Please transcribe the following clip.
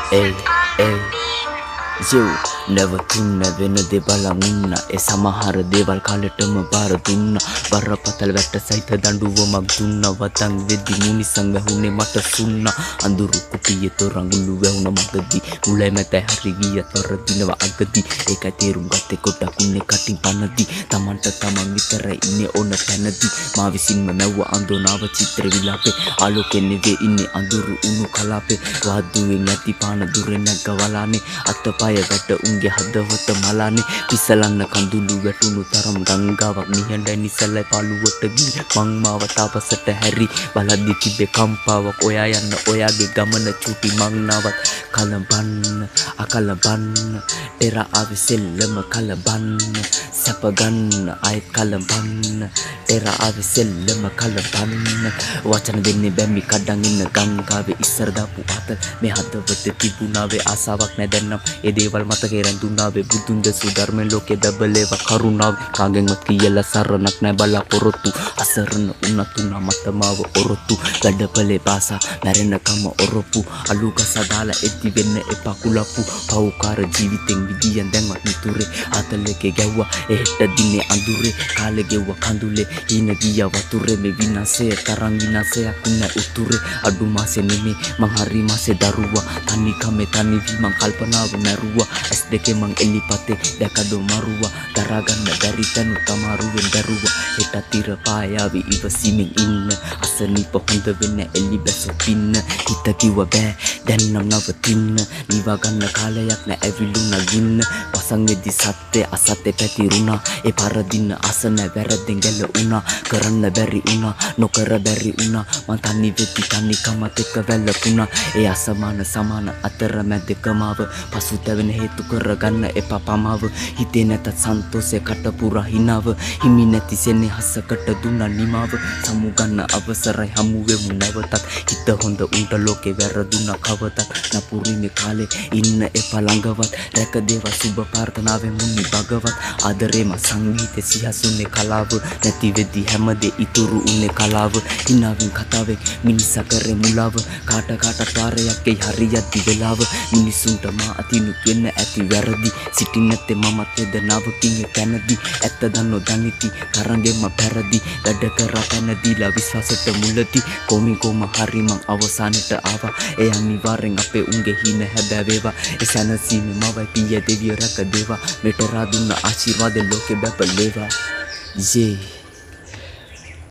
Ay, ay, you never tunna venade balangunna e samahara deval kaletama bar dunna barapatal wetta saitha danduwamak dunna watan weddi munisam wahune mata sunna anduru kupiye torangulu wahuna magadi mulai mata hari giya tor dinawa agadi ekai terum gatte kotta kunne kati panadi tamanta tamang vitara inne ona tanadi ma visinma mewwa andonawa chitra vilape aloke neve inne anduru unu kalape waduwe ngati pana dure nagga walane අතපය වැට උන්ගේ හදවත මලානේ පිසලන්න කඳුළු වැටුණු තරම් ගංගාවක් නිහඬ නිසලයි පළුවට ගිහින් මං මාව තාපසට හැරි බලද්දි තිබේ කම්පාවක් ඔයා යන්න ඔයාගේ ගමන චුටි මං නවත් කලබන්න අකලබන්න පෙර ආවේ සෙල්ලම කලබන්න සැප ගන්න ආයෙත් කලබන්න පෙර ආවේ සෙල්ලම කලබන්න වචන දෙන්නේ බැමි කඩන් ඉන්න ගංගාවේ ඉස්සර දාපු අත මේ හදවතේ තිබුණාවේ ආසාවක් නැදන්නම් ඒ දේවල් මතකේ රැඳුණාවේ බුදුන් දසු ධර්මෙන් ලෝකේ දබලේව කරුණාවේ කාගෙන්වත් කියලා සරණක් නැ බලාපොරොත්තු අසරණ උනත් උනා මතමාව ඔරොත්තු ගඩපලේ පාසා මැරෙනකම ඔරොප්පු අලුගස දාලා එද්දි වෙන්න එපා කුලප්පු පව්කාර ජීවිතෙන් විදියන් දැන්වත් නිතුරේ අතලෙකේ ගැව්වා එහෙට දිනේ අඳුරේ කාලේ ගෙව්වා කඳුලේ හීන ගියා වතුරේ මේ විනාශය තරම් විනාශයක් නෑ උතුරේ අඩු මාසේ නෙමේ මං හරි මාසේ දරුවා තනි කමේ තනි වී මං කල්පනාව මැරුවා ඇස් දෙකේ මං එලිපතේ දැකඩෝ මරුවා දරාගන්න බැරි තැනු තමාරුවෙන් දරුවා හෙට තිර පායාවි ඉවසීමෙන් ඉන්න අසනීප හොඳ වෙන්න එලි බැසෝ පින්න හිත කිව්ව බෑ දැන් නම් නවතින්න නිවා ගන්න කාලයක් නෑ ඇවිලුණා ගින්න වසන් වෙදි සත්‍ය අසත්‍ය පැතිරුණා ඒ පරදින්න අසන වැරද්දෙන් ගැලුණා කරන්න බැරි වුණා නොකර බැරි වුණා මං තනි වෙදි තනි කමත් එක්ක වැළපුණා ඒ අසමාන සමාන අතර මැදකමාව පසුතැවෙන හේතු කරගන්න එපා පමාව හිතේ නැතත් සන්තෝෂය කටපුරා හිනාව හිමි නැති සෙනෙහසකට දුන්නා නිමාව සමුගන්න අවසරයි හමු වෙමු නැවතත් හිත හොඳ උන්ට ලෝකේ වැරදුනා කවතත් නපුරිමේ කාලේ ඉන්න එපා ළඟවත් රැක දේවා සුබ ප්‍රාර්ථනාවෙන් මුනි භගවත් ආදරේම සංගීතේ සිහසුනේ කලාව නැති වෙදි හැමදේ ඉතුරු උනේ කලාව හිනාවෙන් කතාවෙන් මිනිසා කරේ මුලාව කාට කාට පාරයක් ඒ හරියටි වෙලාව මිනිසුන්ට මා අතිනුත් වෙන්න ඇති වැරදි සිටින් නැත්තේ මමත් වේදනාවකින් තැනදි ඇත්ත දන්නෝ දනිති තරංගෙම පැරදි වැඩ කරා පැනදීලා විශ්වාසයට මුලදී කොම හරි මං අවසානෙට ආවා ඒ අනිවාර්යෙන් අපේ උන්ගේ හින හැබෑවේවා ඒ සැනසීමේ මවයි පිය දෙවිය රැක දේවා මෙට රාදුන්න ආශිර්වාද ලෝකේ බැපලේවා yeah